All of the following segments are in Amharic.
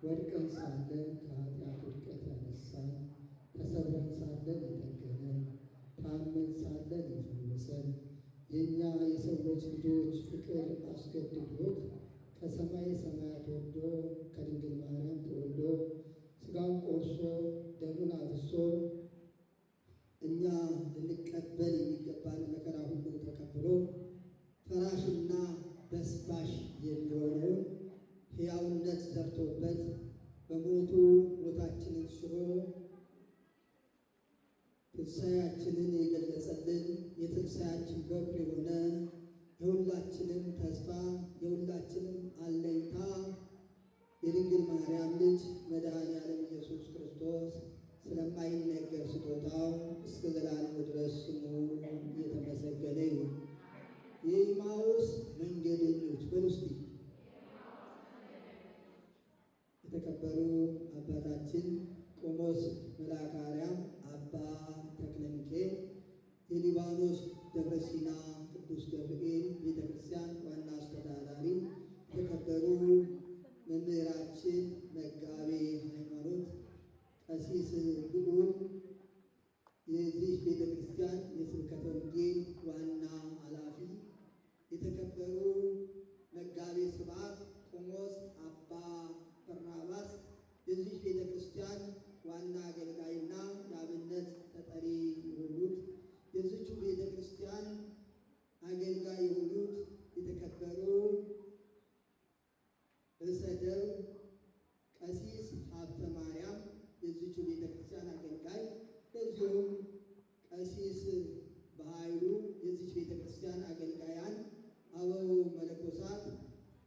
ወድቀን ሳለን ከኃጢአት ውድቀት ያነሳን፣ ተሰብረን ሳለን የጠገነን፣ ታመን ሳለን የፈወሰን፣ የእኛ የሰዎች ልጆች ፍቅር አስገድዶት ከሰማይ ሰማያት ወርዶ ከድንግል ማርያም ተወልዶ ሥጋውን ቆርሶ ደሙን አፍሶ እኛ ልንቀበል የሚገባን መከራ ሁሉ ተቀብሎ ፈራሽና በስባሽ የሚሆነውን ሕያውነት ዘርቶበት በሞቱ ሞታችንን ሽሮ ትንሣኤያችንን የገለጸልን የትንሣኤያችን በኩር የሆነ የሁላችንም ተስፋ የሁላችንም አለኝታ የድንግል ማርያም ልጅ መድኃኔዓለም ኢየሱስ ክርስቶስ ስለማይነገር ስጦታው እስከ ዘላለሙ ድረስ ስሙ እየተመሰገነ ይሁን። የኤማሁስ መንገደኞች በሉ እስቲ። የተከበሩ አባታችን ቆሞስ መልአከ አርያም አባ ተክለ ሚካኤል የሊባኖስ ደብረ ሲና ቅዱስ ገብርኤል ቤተ ክርስቲያን ዋና አስተዳዳሪ፣ የተከበሩ መምህራችን መጋቤ ሃይማኖት ቀሲስ ልዑል የዚህ ቤተ ክርስቲያን የስብከተ ወንጌል ዋና ኃላፊ፣ የተከበሩ መጋቤ ስብሐት ቆሞስ አባ በርናባስ የዚህ ቤተ ክርስቲያን ዋና አገልጋይና የአብነት ተጠሪ የሆኑት፣ የዚቹ ቤተ ክርስቲያን አገልጋይ የሆኑት የተከበሩ ርዕሰ ደብር ቀሲስ ሀብተ ማርያም የዚቹ ቤተ ክርስቲያን አገልጋይ፣ እንደዚሁም ቀሲስ በኃይሉ የዚች ቤተ ክርስቲያን አገልጋያን፣ አበው መነኮሳት፣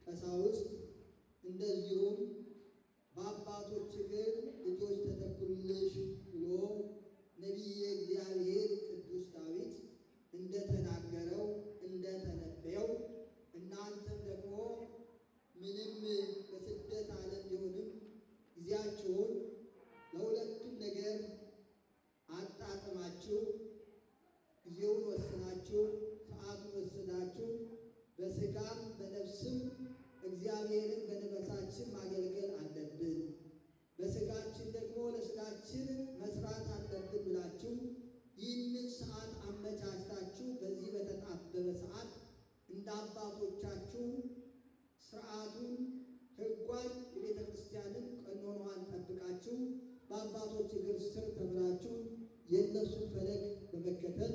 ቀሳውስት፣ እንደዚሁም በአባቶች እግር ልጆች ተተኩልሽ ብሎ ነቢየ እግዚአብሔር ቅዱስ ዳዊት እንደተናገረው እንደተነበየው እናንተም ደግሞ ምንም በስደት ዓለም ቢሆንም ጊዜያችሁን ለሁለቱም ነገር አጣጥማችሁ ጊዜውን ወስናችሁ ሰዓቱን ወስናችሁ በሥጋም በነፍስም እግዚአብሔርን በነፍሳችን ማገልገል አለብን፣ በሥጋችን ደግሞ ለሥጋችን መስራት አለብን ብላችሁ ይህንን ሰዓት አመቻችታችሁ በዚህ በተጣበበ ሰዓት እንደ አባቶቻችሁ ስርዓቱን ሕጓን የቤተ ክርስቲያንን ቀኖናዋን ጠብቃችሁ በአባቶች እግር ስር ተምራችሁ የእነሱን ፈለግ በመከተል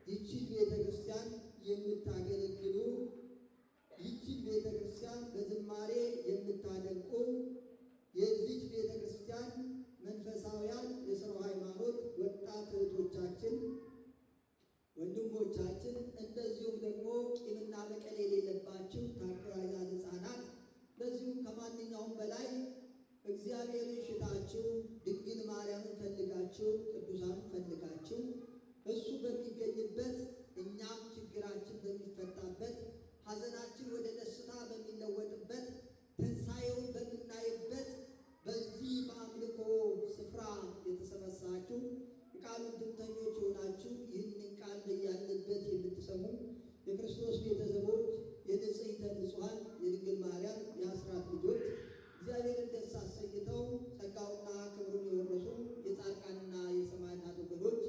ይቺን ቤተ ክርስቲያን የምታገለግሉ ይቺን ቤተ ክርስቲያን በዝማሬ የምታደንቁ የዚች ቤተ ክርስቲያን መንፈሳውያን የሥራው ሃይማኖት ወጣት እህቶቻችን ወንድሞቻችን፣ እንደዚሁም ደግሞ ቂምና በቀል የሌለባችሁ ታካያት ሕፃናት፣ በዚሁም ከማንኛውም በላይ እግዚአብሔርን ሽታችሁ ድንግል ማርያምን ፈልጋችሁ ቅዱሳን ፈልጋችሁ እሱ በሚገኝበት እኛም ችግራችን በሚፈታበት ሐዘናችን ወደ ደስታ በሚለወጥበት ትንሣኤውን በምናይበት በዚህ በአምልኮ ስፍራ የተሰበሰባችሁ የቃሉ ድምተኞች የሆናችሁ ይህንን ቃል በያለበት የምትሰሙ የክርስቶስ ቤተሰቦች የንጽሕተ ንጹሐን የድንግል ማርያም የአስራት ልጆች እግዚአብሔርን ደስ አሰኝተው ጸጋውና ክብሩን የወረሱ የጻድቃንና የሰማዕታት ወገኖች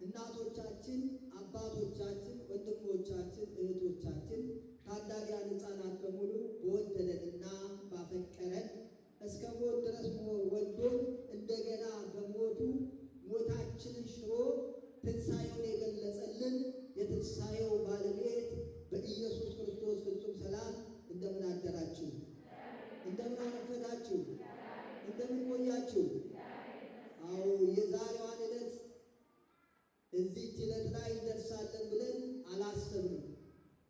እናቶቻችን፣ አባቶቻችን፣ ወንድሞቻችን፣ እህቶቻችን፣ ታዳጊያን ሕፃናት በሙሉ በወደደንና ባፈቀረን እስከ ሞት ድረስ ወዶን እንደገና በሞቱ ሞታችንን ሽሮ ትንሣኤውን የገለጸልን የትንሣኤው ባለቤት በኢየሱስ ክርስቶስ ፍጹም ሰላም እንደምን አደራችሁ? እንደምን አረፈዳችሁ? እንደምን ቆያችሁ? አዎ የዛሬዋን ዕለት እዚህች ዕለት ላይ እንደርሳለን ብለን አላሰብንም።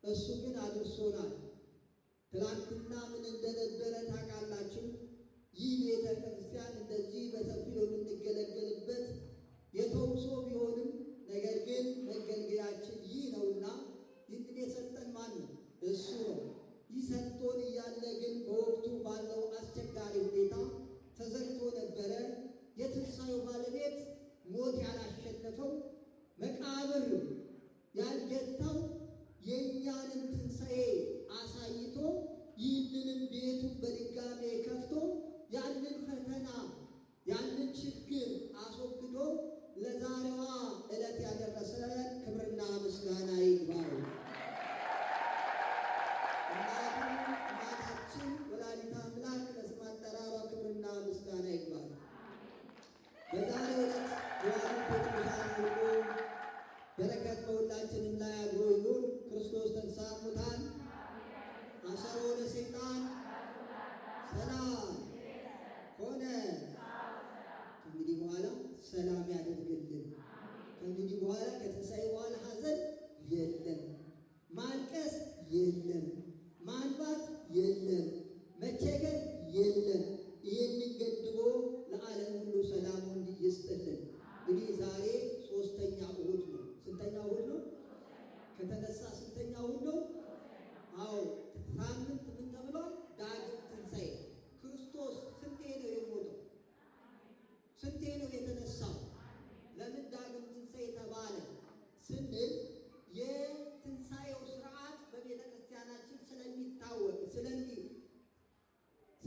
እሱ ግን አድርሶናል። ትናንትና ምን እንደነበረ ታውቃላችሁ። ይህ ቤተ ክርስቲያን እንደዚህ በሰፊው የምንገለገልበት የተውሶ ቢሆንም ነገር ግን መገልገያችን ይህ ነውና ይህን የሰጠን ማን ነው? እሱ ነው። ይህ ሰጥቶን እያለ ግን በወቅቱ ባለው አስቸጋሪ ሁኔታ ተዘግቶ ነበረ። የትንሣኤው ባለቤት ሞት ያላሸነፈው መቃብር ያልገታው የእኛንም ትንሣኤ አሳይቶ ይህንንም ቤቱን በድጋሚ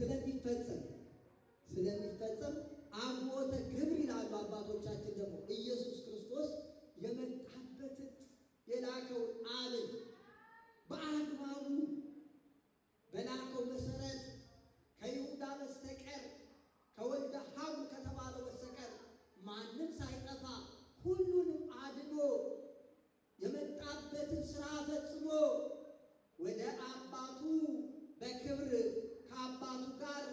ስለሚፈጸም አግቦተ ግብር ይላሉ አባቶቻችን። ደግሞ ኢየሱስ ክርስቶስ የመጣበትን የላከውን አብን በአግባቡ በላከው መሰረት ከይሁዳ በስተቀር ከወልደ ሐሙ ከተባለው በስተቀር ማንም ሳይጠፋ ሁሉንም አድኖ የመጣበትን ሥራ ፈጽሞ ወደ አባቱ በክብር ከአባቱ ጋር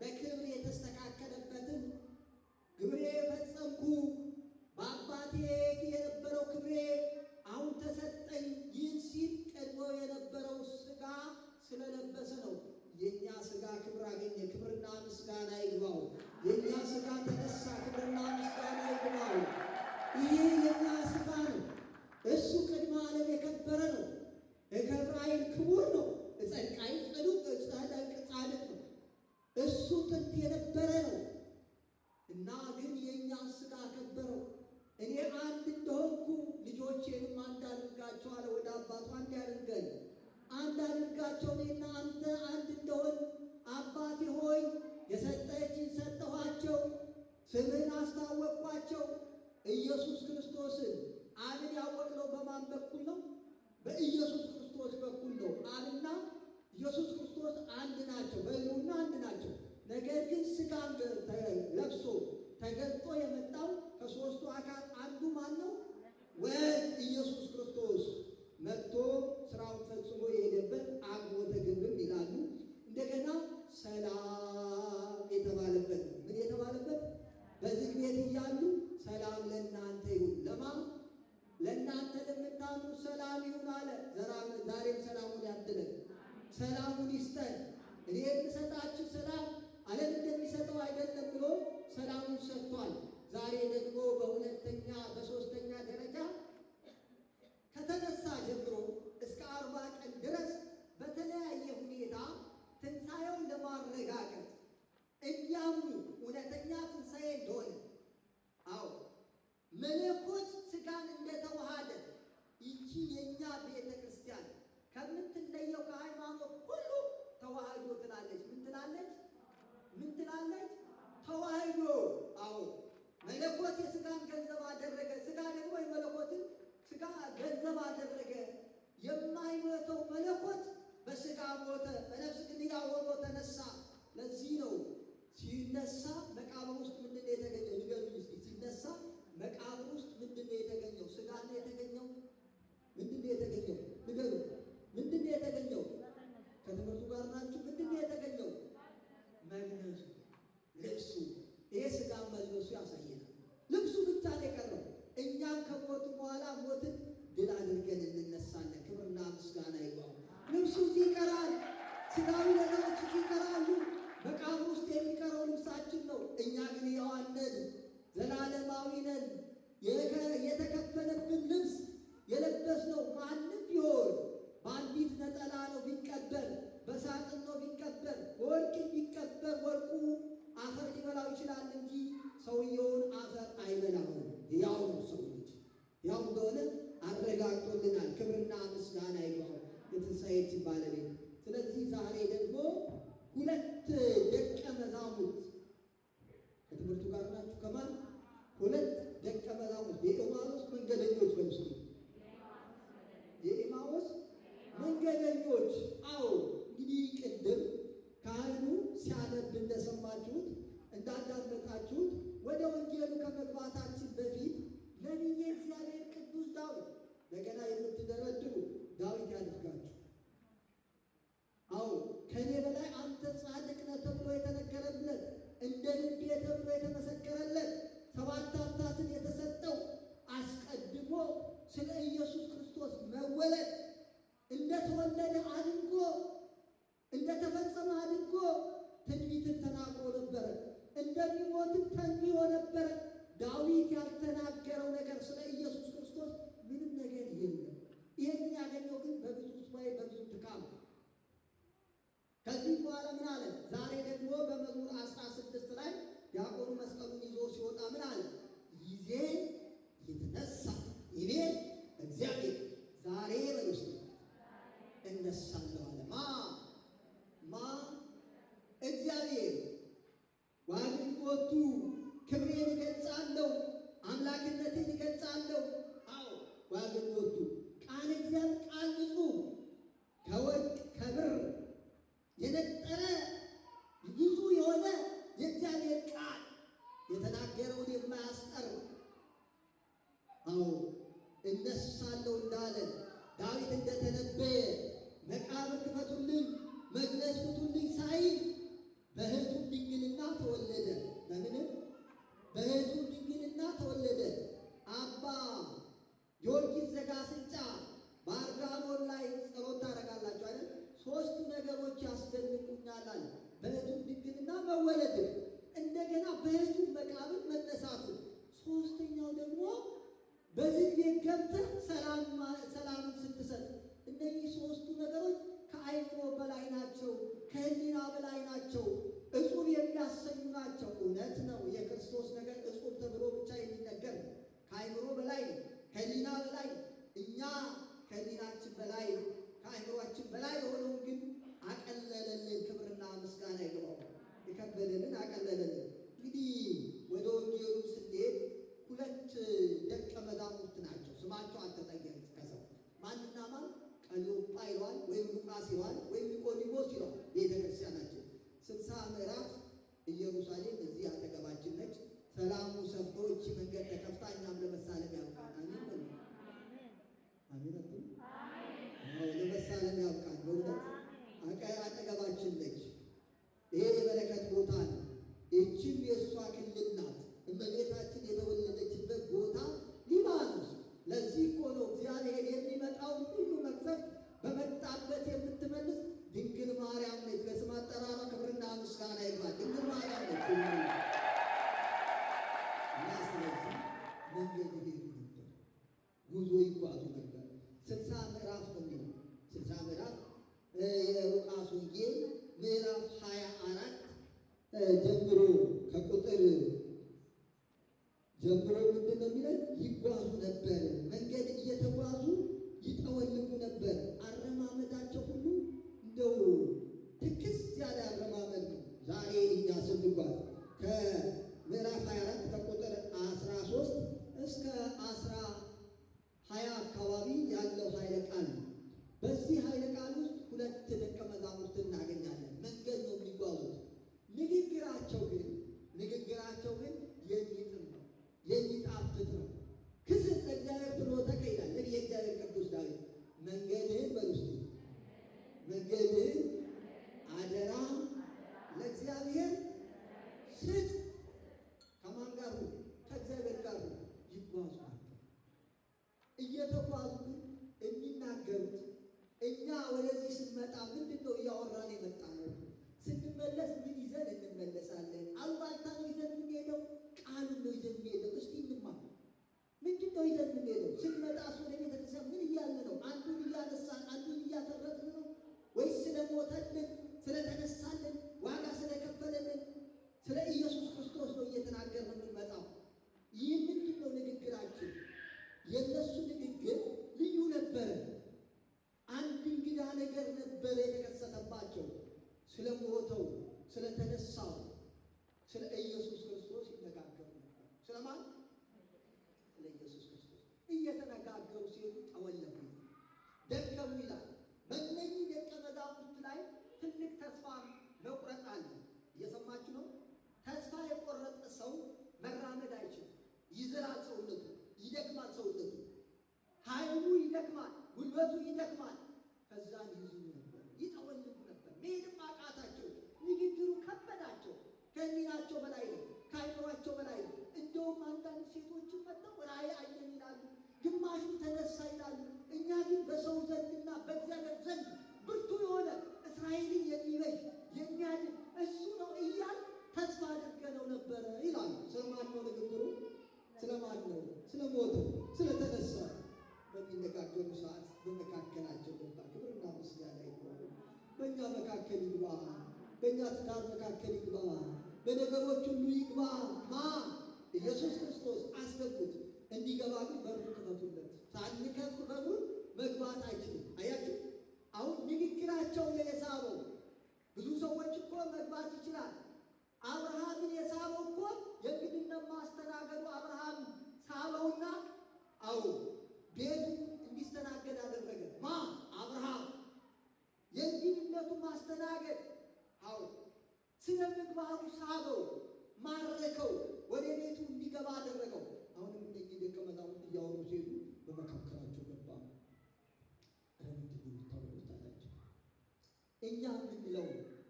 በክብር የተስተካከለበትን ግብሬ ፈጸምኩ፣ በአባቴ የነበረው ክብሬ አሁን ተሰጠኝ፣ ይህን ሲል ቀድሞ የነበረው ሥጋ ስለለበሰ ነው። የእኛ ሥጋ ክብር አገኘ። ክብርና ምስጋና ይግባው። የእኛ ሥጋ ተነሳ። ክብርና ምስጋና ይግባው። ይሄ የእኛ ሥጋ ነው። እሱ ቅድመ ዓለም የከበረ ነው። እከብራይል ክቡር ነው። እጸድቃይ ጽዱቅ ጻድቅ ነው። እሱ ጥንት የነበረ ነው እና ግን የእኛን ሥጋ ከበረው። እኔ አንድ እንደሆንኩ ልጆቼንም አንድ አድርጋቸው አለ። ወደ አባቱ አንድ ያድርገን፣ አንድ አድርጋቸው። እኔና አንተ አንድ እንደሆን አባቴ ሆይ የሰጠችኝ ሰጠኋቸው፣ ስምህን አስታወቅኳቸው። ኢየሱስ ክርስቶስን አብን ያወቅነው በማን በኩል ነው? በኢየሱስ ክርስቶስ በኩል ነው። አብና ኢየሱስ ክርስቶስ አንድ ናቸው፣ በሕልውና አንድ ናቸው። ነገር ግን ሥጋን ለብሶ ተገልጦ የመጣው ከሦስቱ አካል አንዱ ማን ነው? ወልድ ኢየሱስ ክርስቶስ መጥቶ ሥራውን ፈጽሞ የሄደበት አግቦተ ግብርም ይላሉ። እንደገና ሰላም የተባለበት ምን የተባለበት? በዝግ ቤት እያሉ ሰላም ለእናንተ ይሁን። ለማን? ለእናንተ ለምታምኑ ሰላም ይሁን አለ። ዛሬም ሰላሙን ያድለን፣ ሰላሙን ይስጠን። እኔ የምሰጣችሁ ሰላም ዓለም እንደሚሰጠው አይደለም ብሎ ሰላሙን ሰጥቷል። ዛሬ ደግሞ በሦስተኛ ደረጃ ከተነሳ ጀምሮ እስከ 40 ቀን ድረስ በተለያየ ሁኔታ ትንሣኤውን ለማረጋገጥ እንዲያምኑ እውነተኛ ትንሣኤ እንደሆነ፣ አዎ መለኮት ሥጋን እንደተዋሃደ ይቺ የእኛ ቤተ ክርስቲያን ከምትለየው ከሃይማኖት ሁሉ ተዋህዶ ትላለች። ምን ትላለች? ተዋህዶ። አዎ መለኮት የሥጋን ገንዘብ አደረገ፣ ሥጋ ደግሞ የመለኮትን ሥጋ ገንዘብ አደረገ። የማይሞተው መለኮት በሥጋ ሞተ፣ በነፍስ ግን ሕያው ሆኖ ተነሳ። ለዚህ ነው ሲነሳ መቃብር ውስጥ ምንድን ነው የተገኘው? ንገሩኝ እስኪ። ሲነሳ መቃብር ውስጥ ምንድን ነው የተገኘው? ሥጋ ነው የተገኘው? ምንድን ነው የተገኘው? ንገሩ። ምንድን ነው የተገኘው? ከትምህርቱ ጋር ናችሁ? ምንድን ነው የተገኘው? መግነዙ፣ ልብሱ። ይሄ ሥጋ መልበሱ ያሳየናል። ልብሱ ብቻ ነው የቀረው። እኛም ከሞቱ በኋላ ሞትን ድል አድርገን እንነሳለን። ክብርና ምስጋና ይግባው። ልብሱ እዚህ ይቀራል። ሥጋዊ ነገሮች እዚህ ይቀራሉ። መቃብር ውስጥ የሚቀረው ልብሳችን ነው። እኛ ግን ሕያዋን ነን፣ ዘላለማዊ ነን። የተከፈለብን ልብስ የለበስነው ማንም ቢሆን በአንዲት ነጠላ ነው ቢቀበር፣ በሳጥን ነው ቢቀበር፣ በወርቅ ቢቀበር ወርቁ አፈር ሊበላው ይችላል እንጂ ሰውየውን አፈር አይበላውም። ያው ነው ሰው ልጅ ያው እንደሆነ አረጋግጦልናል። ክብርና ምስጋና ይግባው የትንሣኤያችን ባለቤት። ስለዚህ ዛሬ ደግሞ 2 ደቀ መዛሙርት ከትምህርቱ ጋር ናችሁ? ከማን? 2 ደቀ መዛሙርት የኤማውስ መንገደኞች በምስሉ የኤማውስ መንገደኞች። አዎ እንግዲህ ቅድም ካህኑ ሲያነብ እንደሰማችሁት እንዳዳመጣችሁት ወደ ወንጌሉ ከመግባታችን በፊት ነቢየ እግዚአብሔር ቅዱስ ዳዊት እንደገና የምትደረድሩ ዳዊት ያድርጋችሁ። አዎ ከኔ በላይ አንተ ጻድቅ ነህ ተብሎ የተነገረለት፣ እንደ ልቤ ተብሎ የተመሰከረለት፣ 7 ዓመታትን የተሰጠው አስቀድሞ ስለ ኢየሱስ ክርስቶስ መወለድ እንደተወለደ አድርጎ እንደተፈጸመ አድርጎ ትንቢትን ተናግሮ ነበረ። እንደሚሞትም ተንብዮ ነበረ። ዳዊት ያልተናገረው ነገር ስለ ኢየሱስ ክርስቶስ ምንም ነገር የለም። ይህንን ያገኘው ግን በብዙ ሱባኤ በብዙ ድካም። ከዚህ በኋላ ምን አለ? ዛሬ ደግሞ በመዝሙር 16 ላይ ዲያቆኑ መስቀሉን ይዞ ሲወጣ ምን አለ? ይዜ የተነሳ ይቤ እግዚአብሔር ዛሬ በውስጥ እነሳለሁ አለ። ማ እግዚአብሔር ዋግንቶቱ ክብሬን እገልጻለሁ፣ አምላክነቴን እገልጻለሁ። አዎ ዋግንቶቱ ቃል እግዚአብሔር ቃል ንጹሕ ከወርቅ ከብር የነጠረ ብዙ የሆነ የእግዚአብሔር ቃል የተናገረውን የማያስቀር አዎ እነሳለሁ እንዳለ ዳዊት እንደተነበየ መቃብር ክፈቱልኝ መግነዝ ፍቱልኝ ሳይል በእህቱም ድንግልና ተወለደ። በምንም በእህቱም ድንግልና ተወለደ። አባ ጊዮርጊስ ዘጋስጫ በአርጋኖን ላይ ጸሎት ታደርጋላችሁ አይደል? ሦስቱ ነገሮች ያስደንቁኛል አለ። በእህቱም ድንግልና መወለድ፣ እንደገና በእህቱም መቃብር መነሳቱ፣ ሦስተኛው ደግሞ በዝግ ቤት ገብተህ ሰላምን ስትሰጥ። እነዚህ ሦስቱ ነገሮች ከአይምሮ በላይ ናቸው፣ ከህሊና በላይ ናቸው፣ እጹብ የሚያሰኙ ናቸው። እውነት ነው፣ የክርስቶስ ነገር እጹብ ተብሎ ብቻ የሚነገር ከአይምሮ በላይ ነው፣ ከህሊና በላይ። እኛ ከህሊናችን በላይ ከአይምሮአችን በላይ የሆነውን ግን አቀለለልን። ክብርና ምስጋና ይግባው። የከበደልን አቀለለልን። እንግዲህ ወደ ወንጌሉ ስንሄድ ሁለት ደቀ መዛሙርት ናቸው። ስማቸው አልተጠየቀም። ከሰው ማንና ማን? ቀሎጳ ይለዋል ወይም ሉቃስ ይለዋል ወይም ኒቆዲሞስ ይለዋል። ቤተ ክርስቲያናችን 60 ምዕራፍ ኢየሩሳሌም እዚህ አጠገባችን ነች። ሰላሙ ሰፍቶ እቺ መንገድ ተከፍታ እኛም ለመሳለም ያብቃን። አሜን በሉ። አሜን አትሉ? አዎ ለመሳለም ያብቃን። በእውነት አጠገባችን ነች። ይሄ የበረከት ቦታ ነው። እቺም የእሷ ክልል ናት። እመቤታችን የተወለደችበት ቦታ ሊባኖስ። ለዚህ እኮ ነው እግዚአብሔር የሚመጣውን ሁሉ መቅሰፍት በመጣበት የምትመልስ ድንግል ማርያም ነች። ለስም አጠራሯ ክብርና ምስጋና ይግባል። ድንግል ማርያም ነች። እና ስለዚህ መንገድ ይሄዱ ነበር፣ ጉዞ ይጓዙ ነበር። 60 ምዕራፍ ነው። 60 ምዕራፍ የሉቃስ ወንጌል ምዕራፍ 24 ጀምሮ ከቁጥር ጀምሮ ምንድን ነው የሚለን? ይጓዙ ነበር፣ መንገድ እየተጓዙ ይጠወልጉ ነበር። አረማመዳቸው ሁሉ እንደው ትክስ ያለ አረማመድ ነው። ዛሬ እኛ ስንጓዝ ከምዕራፍ 24 ከቁጥር 13 እስከ 20 አካባቢ ያለው ኃይለ ቃል ነው። በዚህ ኃይለ ቃል ውስጥ ሁለት ደቀ መዛሙርት እናገኛለን። መንገድ ነው የሚጓዙት። ንግግራቸው ግን የሚጥም ነው፣ የሚጣፍጥ ነው። ክስት ለእግዚአብሔር ፍኖተከ ይላል የእግዚአብሔር ቅዱስ ዳዊት። መንገድህን በውስጥ መንገድህን አደራ ለእግዚአብሔር ስጥ። ከማን ጋር? ከእግዚአብሔር ጋር ይጓዙ ነበር። እየተጓዙ የሚናገሩት እኛ ወደዚህ ስንመጣ ምንድን ነው እያወራን የመጣ ነው? ስንመለስ ምን ይዘን እንመለሳለን? አሉባልታ ነው ይዘን የምንሄደው? ቃሉን ነው ይዘን የምንሄደው? እስቲ እንማር። ምንድን ነው ይዘን የምንሄደው? ስንመጣ ወደ ቤተክርስቲያን ምን እያልን ነው? አንዱን እያነሳን አንዱን እያተረፍን ነው ወይስ ስለሞተልን ስለተነሳልን ዋጋ ስለከፈለልን ስለ ኢየሱስ ክርስቶስ ነው እየተናገርን የምንመጣው? ይህ ምንድን ነው ንግግራችን? የእነሱ ንግግር ልዩ ነበረ። አንድ እንግዳ ነገር ነበረ የተከሰተባቸው። ስለ ሞተው ስለተነሳው ስለ ኢየሱስ ክርስቶስ ይነጋገሩ ነበር። ስለማን? ስለ ኢየሱስ ክርስቶስ እየተነጋገሩ ሲሄዱ ጠወለጉ፣ ደከሙ ይላል። በእነዚህ ደቀ መዛሙርት ላይ ትልቅ ተስፋ መቁረጥ አለ። እየሰማችሁ ነው? ተስፋ የቆረጠ ሰው መራመድ አይችልም። ይዝላል፣ ሰውነቱ ይደክማል፣ ሰውነቱ ኃይሉ ይደክማል፣ ጉልበቱ ይደክማል። ከዛን ይዝሉ ነበር፣ ይጠወልጉ ነበር። መሄድም አቃታቸው። ንግግሩ ከበዳቸው። ከህሊናቸው በላይ ነው፣ ከአይምሯቸው በላይ ነው። እንደውም አንዳንድ ሴቶችን መጥተው ራእይ አየን ይላሉ፣ ግማሹ ተነሳ ይላሉ። እኛ ግን በሰው ዘንድና በእግዚአብሔር ዘንድ ብርቱ የሆነ እስራኤልን የሚበጅ የሚያድን እሱ ነው እያል ተስፋ አድርገነው ነበረ ይላሉ። ስለማን ነው ንግግሩ? ስለማን ነው? ስለሞተው ስለተነሳ በሚነጋገሩ ሰዓት በመካከላቸው ገባ። ክብርና ምስጋና ይግባው። በእኛ መካከል ይግባ፣ በእኛ ትዳር መካከል ይግባ፣ በነገሮች ሁሉ ይግባ። ኢየሱስ ክርስቶስ አስገቡት። እንዲገባ ግን በሩ ክፈቱለት። ሳንከፍት በሩን መግባት አይችልም። አያችሁ፣ አሁን ንግግራቸው የሳበው ብዙ ሰዎች እኮ መግባት ይችላል። አብርሃምን የሳበው እኮ የእንግድነት ማስተናገዱ አብርሃም ሳበውና አዎ ቤቱ እንዲስተናገድ አደረገ። ማ አብርሃም የእንግድነቱ ማስተናገድ አዎ ስነ ምግባሩ ሳበው፣ ማረከው፣ ወደ ቤቱ እንዲገባ አደረገው። አሁንም እነዚህ ደቀ መዛሙርት እያወሩ ሲሄዱ በመካከላቸው ገባ። ረምንድን የምታወሩት አላቸው። እኛ የምንለው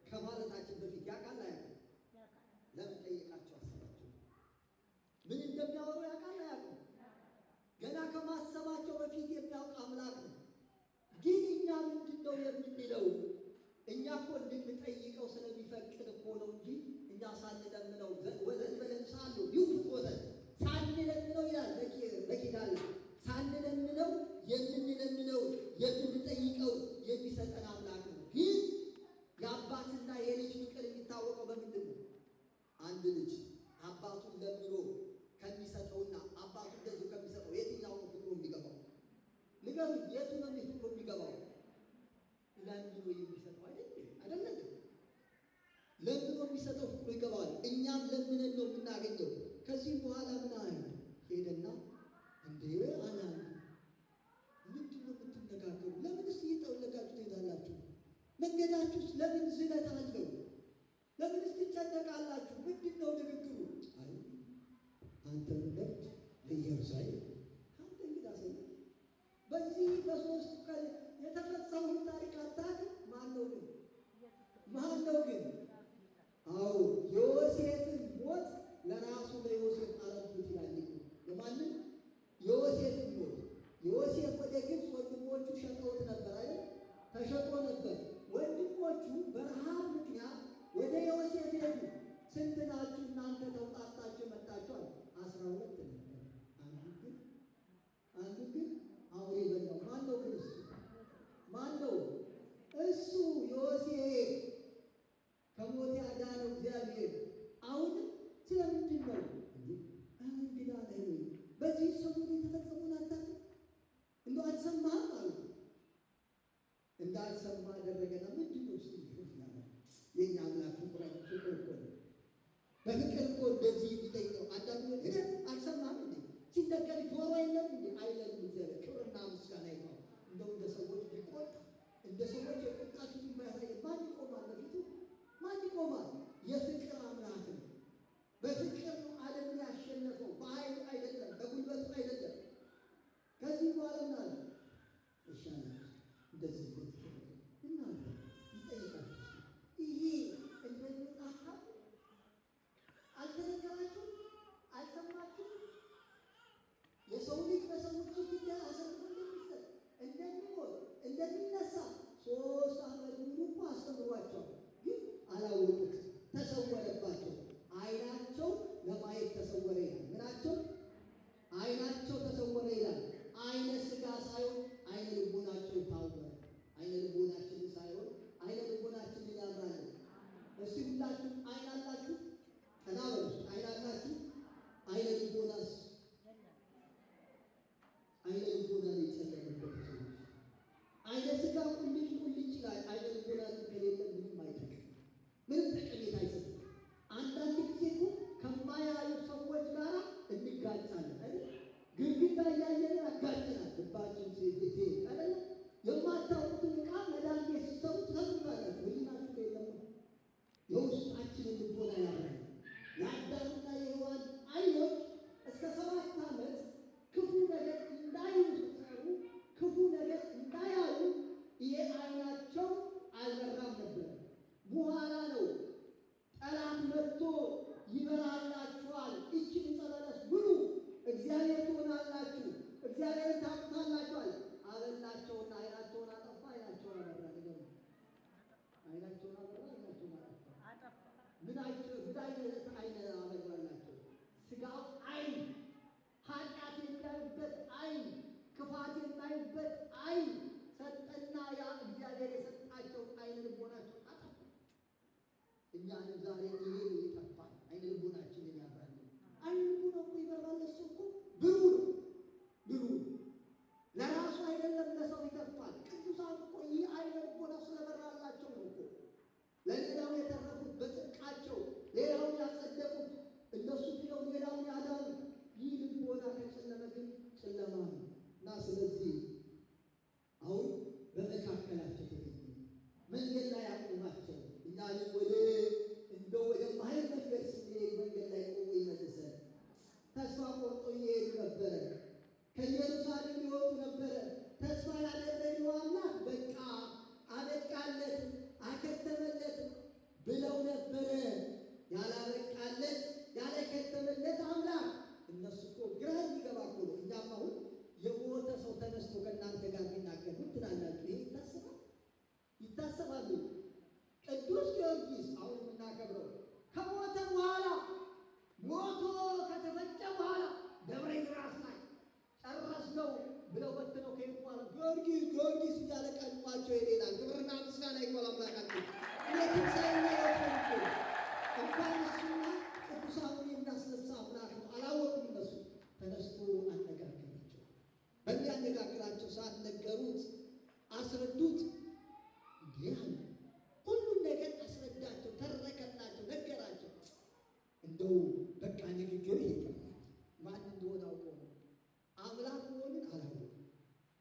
ከማለታችን በፊት ያውቃል አያውቅም? ለምን ጠየቃቸው? አሰባቸው። ምን እንደሚያወሩ ያውቃል አያውቅም? ገና ከማሰባቸው በፊት የሚያውቅ አምላክ ነው። ግን እኛ ምንድን ነው የምንለው? እኛ እኮ እንድንጠይቀው ስለሚፈቅድ እኮ ነው እንጂ እኛ ሳንለምነው ወዘን በለን ሳሉ ይሁት ወዘን ሳንለምነው ይላል በኪዳን ሳንለምነው የምንለምነው የምንጠይቀው የሚሰጠን አምላክ ነው። ግን የአባትና የልጅ ፍቅር የሚታወቀው በምንድን ነው? አንድ ልጅ አባቱን ለምኖ ከሚሰጠውና አባቱ እንደዚሁ ከሚሰጠው የትኛው ነው ፍቅሩ የሚገባው? ንገሩ። የቱ ነው ፍቅሩ የሚገባው? ለምኖ የሚሰጠው አይደለም። ለምኖ የሚሰጠው ፍቅሩ ይገባዋል። እኛም ለምነን ነው የምናገኘው። ከዚህ በኋላ ምን አለ? ሄደና እንዴ አናን ምንድን ነው የምትነጋገሩ? ለምንስ እየጠወለጋችሁ ትሄዳላችሁ? መንገዳችሁስ ለምን ዝለት አለው? ለምንስ ትጨነቃላችሁ? ምንድን ነው ንግግሩ? አይ አንተ ምንድን ለኢየሩሳሌም አንተ እንግዳ ሰው በዚህ በሶስት ቀን የተፈጸመውን ታሪክ አታውቅም? ማን ነው ግን? አዎ ዮሴፍን ሞት ለራሱ ለዮሴፍ አረዱት ይላል። ለማንም ዮሴፍን ሞት ዮሴፍ ወደ ግብፅ ወንድሞቹ ሸጠውት ነበር አይደል? ተሸጦ ነበር። ወንድሞቹ በረሃብ ምክንያት ወደ ዮሴፍ ሄዱ። ስንት ናችሁ እናንተ ተውጣጣችሁ መጣችኋል? 12 ነበር። አንዱ ግን አውሬ በላው። ማን ነው ግን? ማን ነው እሱ? ዮሴፍ ከሞት ያዳነው እግዚአብሔር። አሁንም ስለምንድን ነው እንግዳ ነህ? በዚህ ሰሞን የተፈጸመውን አታውቅም? እንደው አልሰማህም አሉ። እንዳልሰማ አደረገና ምንድን ነው እሱ? የእኛ አምላክ ፍቅር እኮ ነው። በፍቅር እኮ እንደዚህ የሚጠይቀው አንዳንዱ አልሰማህም እንዴ? ሲነገር ጆሮ የለም እንዴ? አይለንም። እግዚአብሔር ክብርና ምስጋና ይግባው። እንደው እንደ ሰዎች ቢቆጣ እንደ ሰዎች የቁጣ ፊቱ ባያሳይ ማን ይቆማል? በፊቱ ማን ይቆማል? የፍቅር አምላክ ነው። በፍቅር ነው ዓለምን ያሸነፈው። በኃይሉ አይደለም፣ በጉልበቱ አይደለም። ከዚህ በኋላ ምናለ ይሻላል እንደዚህ እናንተ ይጠይቃል። ይሄ እንደዚህ አካል አልተነገራችሁ? አልሰማችሁ? የሰው ልጅ በሰዎች ፊት አሳልፎ እንደሚሰጥ እንደሚሞት እንደሚነሳ 3 ዓመት ሙሉ እኮ አስተምሯቸዋል። ግን አላወቁት፣ ተሰወረባቸው። ዓይናቸው ለማየት ተሰወረ ይላል። ምናቸው? ዓይናቸው ተሰወረ ይላል። ዓይነ ሥጋ ሳይሆን ዓይነ ልቦናቸው ታወረ። ዓይነ ልቦናችንን ሳይሆን ዓይነ ልቦናችንን ያብራል። እስቲ ሁላችሁ ዓይን አላችሁ? ቀና በሉ። ዓይን አላችሁ? ዓይነ ልቦናስ? ዓይነ ልቦና የጨለመበት ሰዎች ዓይነ ሥጋ ቁልጭ ይላል። ዓይነ ልቦና ከሌለ ምንም አይጠቅም፣ ምንም ጠቀሜታ አይሰጥም። አንዳንድ ጊዜ እኮ ከማያዩ ሰዎች ጋር እንጋጫለን አይደል? ግድግዳ እያየን ያጋጭናል። ልባችን ሴት አይደል? የማታውቁትን ዕቃ መድኃኒት ስትሰሩ ትሰሩታላችሁ። ህሊናችሁ የለም። የውስጣችንን ልቦና ያብራል። የአዳምና የሔዋን ዓይኖች እስከ 7 ዓመት ክፉ ነገር እንዳዩ ስትሰሩ ክፉ ነገር እንዳያዩ ይሄ ዓይናቸው አልበራም ነበር። በኋላ ነው ጠላት መጥቶ ይበላላችኋል፣ እችን ዕፀ በለስ ብሉ፣ እግዚአብሔር ትሆናላችሁ፣ እግዚአብሔርን ታውቁታላችኋል። አበላቸውና ዓይናቸውን አጠፋ፣ ዓይናቸውን አበራ። ነገር ዓይናቸውን አበራ፣ ዓይናቸውን አጠፋ። ምን አይነት ዓይን አበራላቸው? ሥጋው ዓይን፣ ኃጢአት የሚያዩበት ዓይን፣ ክፋት የማዩበት ዓይን ሰጠና ያ እግዚአብሔር የሰጣቸውን ዓይነ ልቦናቸውን አጠፋ። እኛንም ዛሬ ይሄ ይጠፋል። ዓይነ ልቦናችንን ያብራል። ዓይነ ልቦና እኮ ይበራል። እሱ እኮ ብሩ ነው፣ ብሩ ለራሱ አይደለም ለሰው ይተርፋል። ቅዱሳን እኮ ይህ ዓይነ ልቦና ስለበራላቸው ነው እኮ ለሌላው የተረፉት በጽድቃቸው፣ ሌላው ያልጀመረ ያላበቃለት ያልከተመለት አምላክ እነሱ እኮ ግራ የሚገባ እኮ ነው። እኛም አሁን የሞተ ሰው ተነስቶ ከእናንተ ጋር ቢናገር ምን ትላላችሁ? ይሄ ይታሰባል? ይታሰባሉ? ቅዱስ ጊዮርጊስ አሁን የምናከብረው ከሞተ በኋላ ሞቶ ከተፈጨ በኋላ ደብረ ይድራስ ላይ ጨረስነው ብለው በትነው ከሄዱ በኋላ ጊዮርጊስ ጊዮርጊስ እያለ ቀድሟቸው ይሄዳል። ክብርና ምስጋና ይግባው አምላካችን። የትንሣኤና የወፈንኩ እንኳን እሱና ቅዱሳኑን የሚያስነሳ አምላክ ነው። አላወቁም እነሱ። ተነስቶ አነጋገራቸው። በሚያነጋግራቸው ሰዓት ነገሩት፣ አስረዱት። እንዲህ አለ። ሁሉም ነገር አስረዳቸው፣ ተረከላቸው፣ ነገራቸው። እንደው በቃ ንግግር ይቀር ማን እንደሆነ አውቀው ነው። አምላክ መሆኑን አላወቁም።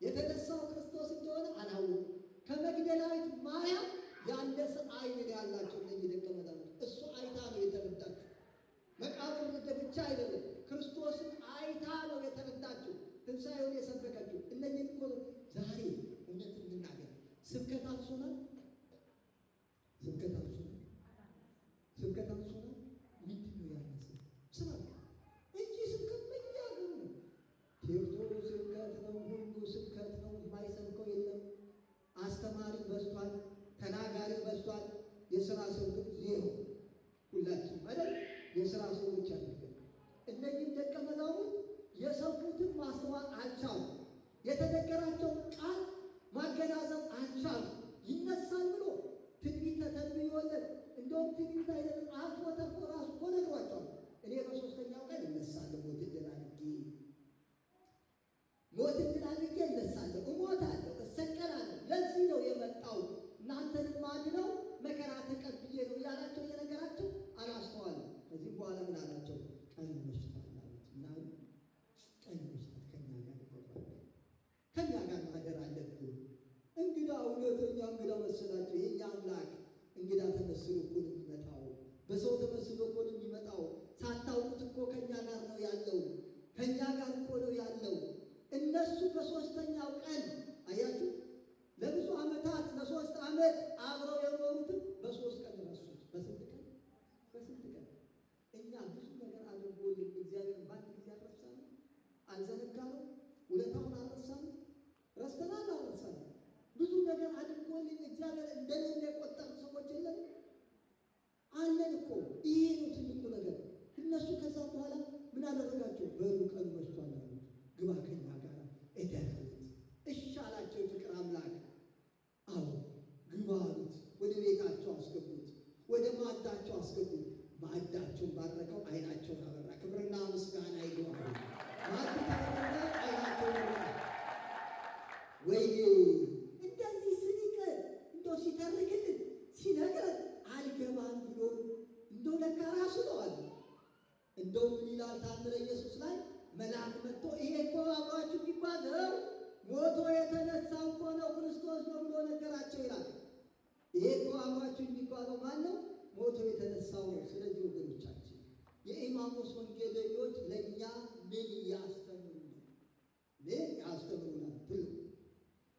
የተነሳው ክርስቶስ እንደሆነ አላወቁም። ከመግደላዊት ማርያም ያነሰ ዓይን ያላቸው እነዚህ ደቀ መዛሙርት እሱ አይታ ነው የተረዳችው። መቃብር ብቻ አይደለም፣ ክርስቶስን አይታ ነው የተረዳችው። ትንሣኤውን የሰበከችው እነዚህ እኮ ዛሬ እውነት እንናገር፣ ስብከት አንሶናል፣ ስብከት አንሶናል፣ ስብከት አንሶናል። ምንድን ነው ያነሰ? ስራ እንጂ ስብከት በየአገሩ ነው። ቴዎድሮስ ስብከት ነው፣ ሁሉ ስብከት ነው። የማይሰብከው የለም። አስተማሪ በዝቷል፣ ተናጋሪ በዝቷል። የሥራ ሰው ግን ዜሮ። ሁላችን ማለት የሥራ ሰዎች አድርገን እነዚህም ደቀ መዛሙርት የሰሙትን ማስተዋል አልቻሉ። የተነገራቸውን ቃል ማገናዘብ አልቻሉ። ይነሳል ብሎ ትንቢት ተተንብዮለት እንደውም ትንቢት አይደለም አልፎ ተርፎ ራሱ እኮ ነግሯቸዋል። እኔ በሦስተኛው ቀን እነሳለሁ፣ ሞትን ድል አድርጌ ሞትን ድል አድርጌ እነሳለሁ፣ እሞታለሁ፣ እሰቀላለሁ። ለዚህ ነው የመጣው እናንተንም ማድነው መከራ ተቀብዬ ነው እያላቸው እየነገራቸው አላስተዋሉም። ከዚህ በኋላ ምን አላቸው? ቀን መሽቷል አሉት። ምናሉ ቀን መሽቷል፣ ከኛ ጋር ይቆጥራል፣ ከኛ ጋር ማደር አለብን። እንግዳ እውነተኛ እንግዳ መሰላቸው። የኛ አምላክ እንግዳ ተመስሎ እኮ ነው የሚመጣው፣ በሰው ተመስሎ እኮ ነው የሚመጣው። ሳታውቁት እኮ ከኛ ጋር ነው ያለው፣ ከኛ ጋር እኮ ነው ያለው። እነሱ በሦስተኛው ቀን አያችሁ፣ ለብዙ ዓመታት ለ3 ዓመት አብረው የኖሩትን በ3 ቀን ረሱት። በስንት ቀን? በስንት ቀን? እኛ ብዙ ነገር አድርጎልን እግዚአብሔር በአንድ ጊዜ አልረሳንም፣ አልዘነጋነው፣ ውለታውን አልረሳንም፣ ረስተናል፣ አልረሳንም። ብዙ ነገር አድርጎልን እግዚአብሔር እንደሌለ የቆጠሩ ሰዎች የለን አለን እኮ። ይሄ ነው ትልቁ ነገር። እነሱ ከዛ በኋላ ምን አደረጋቸው? በሉ ቀኑ መሽቷል አሉት። ግባ ከኛ ጋር እደር አሉት። እሺ አላቸው የፍቅር አምላክ። አዎ ግባ አሉት። ወደ ቤታቸው አስገቡት፣ ወደ ማዕዳቸው አስገቡት። ማዕዳቸውን ባረከው፣ ዓይናቸውን አበራ። ክብርና ምስጋና ይግባው። ማዕዱ ተበረከ፣ ዓይናቸው በራ። ወይኔ እንደዚህ ስንቀር እንደው ሲተርክልን ሲነግረን አልገባም ብሎን እንደው ለካ ራሱ ነው አለ። እንደው ምን ይላል ታምረ ኢየሱስ ላይ መልአክ መጥቶ ይሄ እኮ አብሯችሁ የሚጓዘው ሞቶ የተነሳው እኮ ነው ክርስቶስ ነው ብሎ ነገራቸው ይላል። ይሄ እኮ አብሯችሁ የሚጓዘው ማን ነው? ሞቶ የተነሳው ነው። ስለዚህ ወገኖቻችን የኢማሙስ ወንጌለኞች ለእኛ ምን ያስተምሩናል? ምን ያስተምሩናል? ትልቁ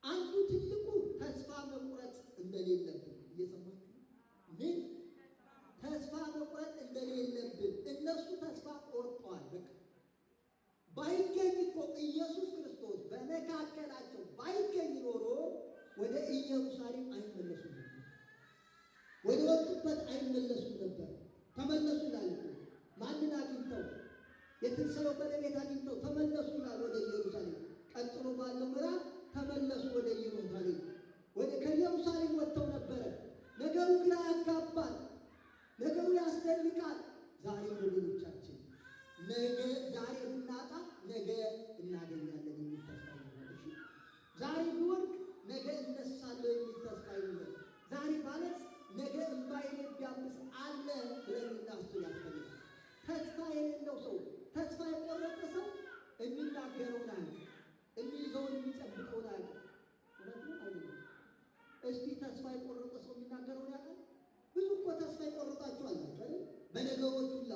አንዱ ትልቁ ተስፋ መቁረጥ እንደሌለብን እየሰማችሁ ምን ተስፋ መቁረጥ እንደሌለብን። እነሱ ተስፋ ቆርጠዋል። በቃ ባይገኝ እኮ ኢየሱስ ክርስቶስ በመካከላቸው ባይገኝ ኖሮ ወደ ኢየሩሳሌም አይመለሱም ነበር፣ ወደ ወጡበት አይመለሱም ነበር። ተመለሱ ይላል እኮ ማንን አግኝተው? የትንሣኤው ባለቤት አግኝተው ተመለሱ ይላል ወደ ኢየሩሳሌም። ቀጥሎ ባለው ምዕራፍ ተመለሱ ወደ ኢየሩሳሌም። ከኢየሩሳሌም ወጥተው ነበረ። ነገሩ ግራ ያጋባል፣ ነገሩ ያስደንቃል። ዛሬ ወገኖቻችን ነገ ዛሬ ብናጣ ነገ እናገኛለን የሚል ተስፋ ይኖራል። ዛሬ ብወድቅ ነገ እነሳለሁ የሚል ተስፋ ይኖራል። ዛሬ ማለት ነገ እምባዬን ቢያብስ አለ ብለን እናስብ ያስፈልጋል። ተስፋ የሌለው ሰው፣ ተስፋ የቆረጠ ሰው የሚናገረውን አያውቅም፣ የሚይዘውን የሚጨብጠውን አያውቅም። እውነት ነው አይደለም? እስቲ ተስፋ የቆረጠ ሰው የሚናገረውን ያውቃል? ብዙ እኮ ተስፋ የቆረጣችሁ አላችሁ አይደል? በነገሮች ሁላ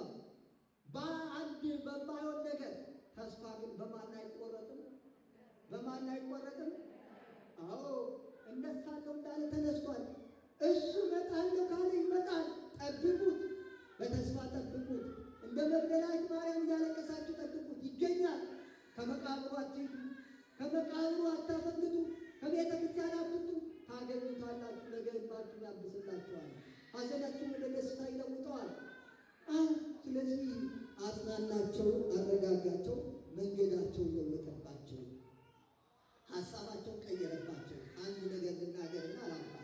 በአንድ በማይሆን ነገር ተስፋ ግን በማን አይቆረጥም? በማን አይቆረጥም? አዎ እነሳለሁ እንዳለ ተነስቷል። እሱ እመጣለሁ ካለ ይመጣል። ጠብቁት፣ በተስፋ ጠብቁት። እንደ መግደላዊት ማርያም እያለቀሳችሁ ጠብቁት። ይገኛል። ከመቃብሩ አትሂዱ፣ ከመቃብሩ አታፈግጡ፣ ከቤተ ክርስቲያን አትውጡ። ታገኙታላችሁ። ነገ እንባችሁን ያብስላችኋል፣ ሐዘናችሁን ወደ ደስታ ይለውጠዋል። ስለዚህ አጽናናቸው፣ አረጋጋቸው፣ መንገዳቸውን ለወጠባቸው፣ ሀሳባቸውን ቀየረባቸው። አንድ ነገር ልናገርና አላምባ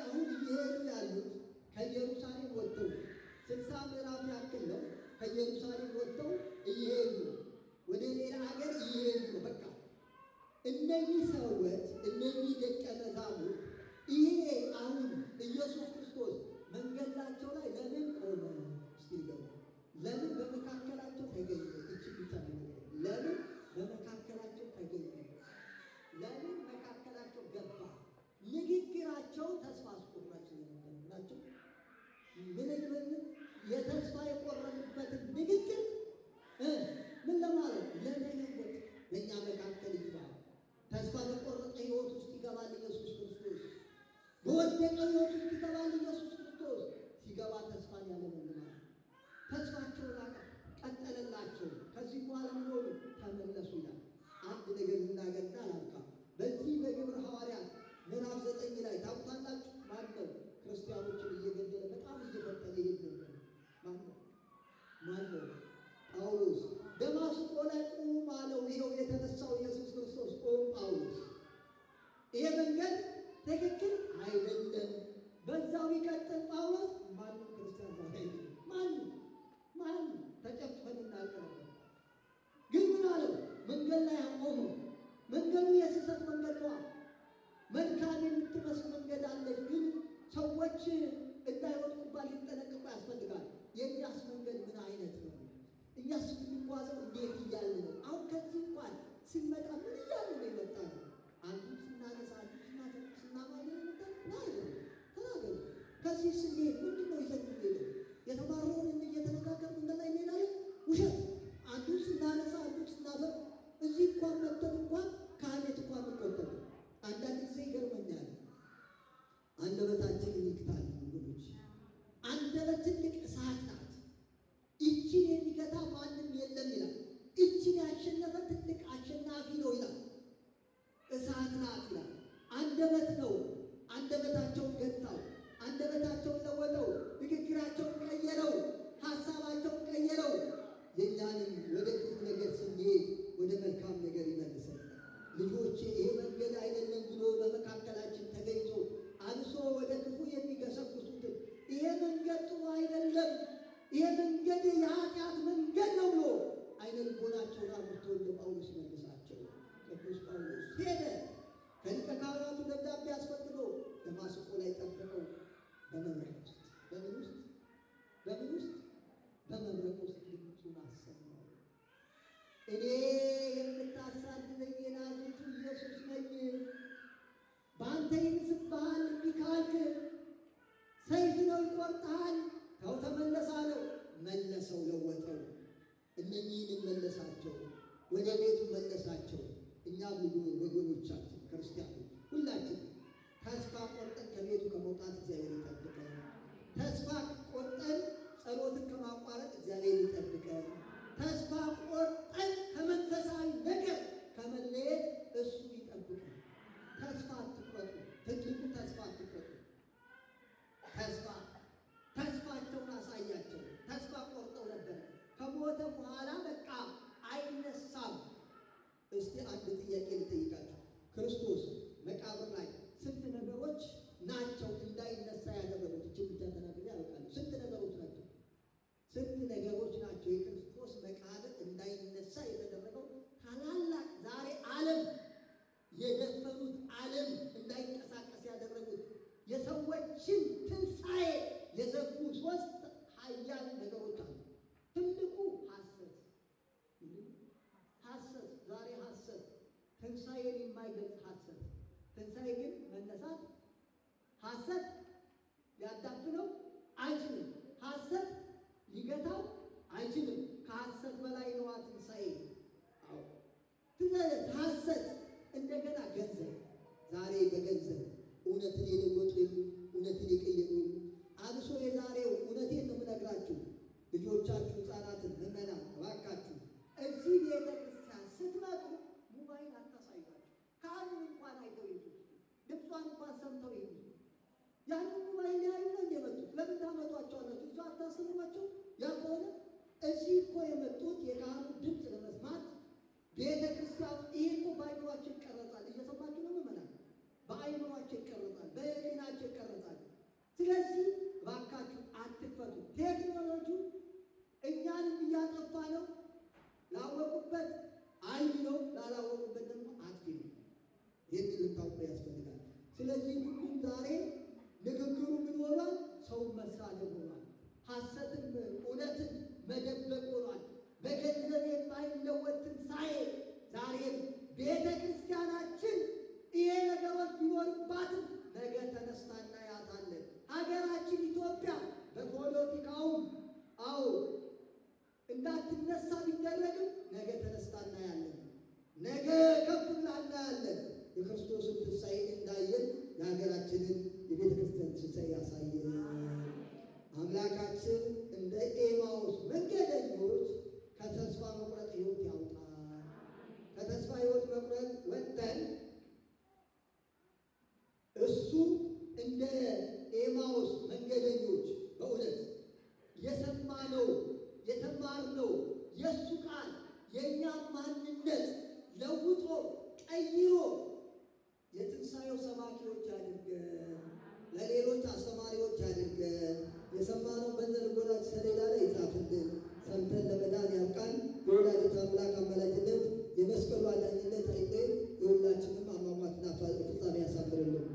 አሁን እየሄዱ ያሉት ከኢየሩሳሌም ወጥተው 60 ምዕራፍ ያክል ነው። ከኢየሩሳሌም ወጥተው እየሄዱ ወደ ሌላ ሀገር እየሄዱ ነው። በቃ እነዚህ ሰዎች እነዚህ ደቀ መዛሙርት ይሄ አሁን ኢየሱስ ክርስቶስ መንገዳቸው ላይ ለምን ቆመ? እስቲ ገቡ። ለምን በመካከላቸው ተገኘ? እቺ ብቻ ነው። ለምን በመካከላቸው ተገኘ? ለምን መካከላቸው ገባ? ንግግራቸው ተስፋ አስቆራጭ ነበር ናቸው። ምን የተስፋ የቆረጡበትን ንግግር ምን ለማለት ለመለወጥ በእኛ መካከል ይገባል። ተስፋ በቆረጠ ሕይወት ውስጥ ይገባል ኢየሱስ ክርስቶስ። በወደቀ ሕይወት ውስጥ ይገባል ኢየሱስ ክርስቶስ። ሲገባ ተስፋን ያለመልማል። ተስፋቸውን ቀጠለላቸው። ከዚህ በኋላ ምን ሆኑ? ተመለሱ ይላል። አንድ ነገር ልናገርና ላብቃ። በዚህ በግብረ ሐዋርያት ምዕራፍ 9 ላይ ታውቃላችሁ። ማነው ክርስቲያኖችን እየገደለ በጣም እየፈጠነ ይሄድ ነበር? ማነው? ጳውሎስ። ደማስቆ ላይ ቁም አለው። ይኸው የተነሳው ኢየሱስ ክርስቶስ ቁም ጳውሎስ፣ ይሄ መንገድ ትክክል አይደለም፣ በዛው ይቀጥል ጳውሎስ። ማንም ክርስቲያን ዛሬ ማንም ተጨፍፈን እናልቅ ነበር። ግን ምን አለው? መንገድ ላይ አቆመው። መንገዱ የስህተት መንገድ ነው። መልካም የምትመስል መንገድ አለች፣ ግን ሰዎች እንዳይወድቁባት ሊጠነቀቁ ያስፈልጋል። የእኛስ መንገድ ምን አይነት ነው? እኛስ የምንጓዘው እንዴት እያልን ነው? አሁን ከዚህ እንኳን ስንመጣ ምን እያልን ነው የመጣ ነው? አንዱን ስናነሳ አንዱን ስናማለ የመጣ ነው። ተናገሩ። ከዚህ ስንሄድ ምንድን ነው ይዘን የምንሄደው? የተማረውን እየተነጋገር መንገድ ላይ እንሄዳለን። ውሸት። አንዱን ስናነሳ አንዱን ስናፈር እዚህ እንኳን መጥተን እንኳን ከአቤት እንኳን እንቆጠሩ። አንዳንድ ጊዜ ይገርመኛል። አንደበታችን ይክታል ወገኖች። አንደበት ትልቅ እሳት ናት። ይችን የሚገታ ማንም የለም ይላል። ይችን ያሸነፈ ትልቅ አሸናፊ ነው ይላል። እሳት ናት ይላል። አንደበት ነው። አንደበታቸውን ገታው፣ አንደበታቸውን ለወጠው፣ ንግግራቸውን ቀየረው፣ ሀሳባቸውን ቀየረው። የእኛንም ወደ ክፉ ነገር ስንሄድ ወደ መልካም ነገር ይመልሰን። ልጆቼ ይሄ መንገድ አይደለም ብሎ በመካከላችን ተገኝቶ አንሶ ወደ ክፉ የሚገሰግሱትን ይሄ መንገድ ጥሩ አይደለም፣ ይሄ መንገድ የኃጢአት መንገድ ነው ብሎ አይነ ልቦናቸውን አብርቶ ለጳውሎስ መልሳቸው። ቅዱስ ጳውሎስ ሄደ። ከሊቀ ካህናቱ ደብዳቤ አስፈቅዶ ደማስቆ ላይ ጠበቀው። በመብረቅ ውስጥ በምን ውስጥ በመብረቅ ውስጥ ድምፁን አሰማው። እኔ የምታሳድደኝ የናዝሬቱ ኢየሱስ ነኝ። በአንተ ይንስብሃል። እንዲህ ካልክ ሰይፍ ነው ይቆርጥሃል። ተው ተመለስ አለው። መለሰው፣ ለወጠው። እነኚህን መለሳቸው፣ ወደ ቤቱ መለሳቸው። እኛ ብዙ ወገኖቻችን ክርስቲያኖች ሁላችን ተስፋ ቆርጠን ከቤቱ ከመውጣት እግዚአብሔር ይጠብቀን። ተስፋ ቆርጠን ጸሎትን ከማቋረጥ እግዚአብሔር ይጠብቀን። ተስፋ ቆርጠን ከመንፈሳዊ ነገር ከመለየት እሱ ይጠብቀን። ተስፋ አትቁረጡ። ትልቁ ተስፋ አትቁረጡ። ተስፋቸውን አሳያቸው። ተስፋ ቆርጠው ነበር። ከሞተ በኋላ በቃ አይነሳም። እስቲ አንድ ጥያቄ ልጠይቃችሁ። ክርስቶስ መቃብር ላይ ስንት ነገሮች ናቸው እንዳይነሳ ያደረጉት? እቺ ብቻ ተናግሬ ያበቃል። ስንት ነገሮች ናቸው? ስንት ነገሮች ናቸው የክርስቶስ መቃብር እንዳይነሳ የተደረገው? ታላላቅ ዛሬ ዓለም የደፈኑት ዓለም እንዳይንቀሳቀስ ያደረጉት የሰዎችን ትንሣኤ የዘጉ ሶስት ኃያል ነገሮች አሉ። ትልቁ ሐሰት። ዛሬ ሐሰት ትንሣኤን የማይገልጽ ሐሰት። ትንሣኤ ግን መነሳት ሐሰት ሊያዳፍነው አይችልም። ሐሰት ሊገታው አይችልም። ከሐሰት በላይ ነዋ ትንሣኤ። ሐሰት እንደገና ገንዘብ። ዛሬ በገንዘብ እውነትን የለወጡ እውነትን የቀየሩ አብሶ የዛሬው እውነቴን ነው የምነግራችሁ ልጆቻችሁ፣ ሕፃናትን፣ ምዕመናን እባካችሁ እዚህ ቤተ ክርስቲያን ስትመጡ ሞባይል አታሳዩአቸው። ካህኑን እንኳን አይተው ይዙ፣ ድምጿን እንኳን ሰምተው ይዙ። ያንን ሞባይል ሊያዩ ነው እንደመጡት። ለምን ታመጧቸዋላችሁ? እሱ አታስተምሯቸው። ያ ከሆነ እዚህ እኮ የመጡት የካህኑ ድምፅ ለመስማት ቤተ ክርስቲያን። ይሄ እኮ በአይምሯቸው ይቀረጻል። እየሰማችሁ ነው ምዕመናን? በአይምሯቸው ይቀረጻል፣ በሕሊናቸው ይቀረጻል። ስለዚህ እባካችሁ አትክፈቱ። ቴክኖሎጂው እኛንም እያጠፋ ነው። ላወቁበት አይን ነው፣ ላላወቁበት ደግሞ አጥፊ ነው። ይህን ልታውቁ ያስፈልጋል። ስለዚህ ሁሉም ዛሬ ንግግሩ ምን ሆኗል? ሰውን መሳደብ ሆኗል። ሐሰትን እውነትን መደበቅ ሆኗል። በገንዘብ የማይለወጥ ትንሣኤ ዛሬም ቤተ ክርስቲያናችን ይሄ ነገሮች ቢኖርባትም ነገ ተነስታ እናያታለን። ሀገራችን ኢትዮጵያ በፖለቲካውም እንዳትነሳ ቢደረግም ነገ ተነስታ እናያለን። ነገ ከፍ ብላ እናያለን። የክርስቶስን ትንሣኤ እንዳየን የሀገራችንን የቤተ ክርስቲያን ትንሣኤ ያሳየን። አምላካችን እንደ ኤማውስ መንገደኞች ከተስፋ መቁረጥ ሕይወት ያውጣል። ከተስፋ ሕይወት መቁረጥ ወጥተን እሱ እንደ ኤማውስ መንገደኞች በእውነት የሰማነው የተማርነው የእሱ ቃል የእኛም ማንነት ለውጦ ቀይሮ የትንሣኤው ሰባኪዎች አድርገን ለሌሎች አስተማሪዎች አድርገን የሰማነው በዘልጎላች ሰሌዳ ላይ ይጻፍልን። ሰምተን ለመዳን ያብቃን። የወላዲተ አምላክ አማላጅነት የመስቀሉ አዳኝነት አይለየን። የሁላችንም አሟሟትና ፍጻሜ ያሳምርልን።